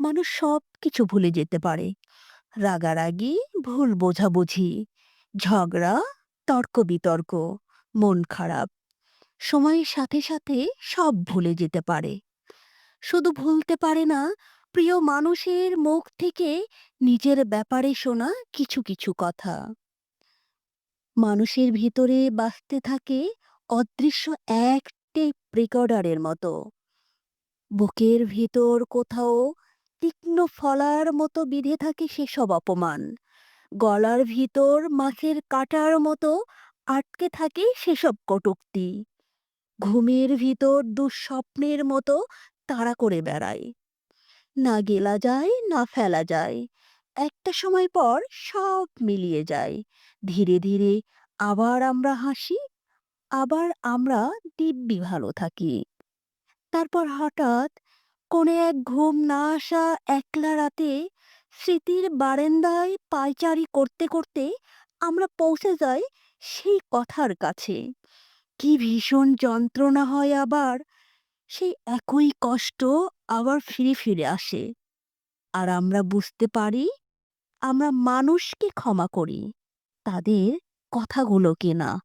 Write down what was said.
মানুষ সবকিছু ভুলে যেতে পারে। রাগারাগি, ভুল বোঝাবুঝি, ঝগড়া, তর্ক-বিতর্ক, মন খারাপ। সময়ের সাথে সাথে সব ভুলে যেতে পারে। শুধু ভুলতে পারে না প্রিয় মানুষের মুখ থেকে নিজের ব্যাপারে শোনা কিছু কিছু কথা। মানুষের ভিতরে বাজতে থাকে অদৃশ্য এক টেপ রেকর্ডারের মতো। বুকের ভিতর কোথাও তীক্ষ্ণ ফলার মতো বিঁধে থাকে সেসব অপমান। গলার ভিতর মাছের কাঁটার মতো আটকে থাকে সেসব কটূক্তি। ঘুমের ভিতর দুঃস্বপ্নের মতো তাড়া করে বেড়ায়। না গেলা যায়, না ফেলা যায়। একটা সময় পর সব মিলিয়ে যায়। ধীরে ধীরে আবার আমরা হাসি, আবার আমরা দিব্যি ভালো থাকি। তারপর হঠাৎ কোনো এক ঘুম না আসা একলা রাতে স্মৃতির বারান্দায় পায়চারি করতে করতে আমরা পৌঁছে যাই সেই কথার কাছে। কি ভীষণ যন্ত্রণা হয় আবার! সেই একই কষ্ট আবার ফিরে ফিরে আসে। আর আমরা বুঝতে পারি আমরা মানুষকে ক্ষমা করি, তাদের কথাগুলোকে না।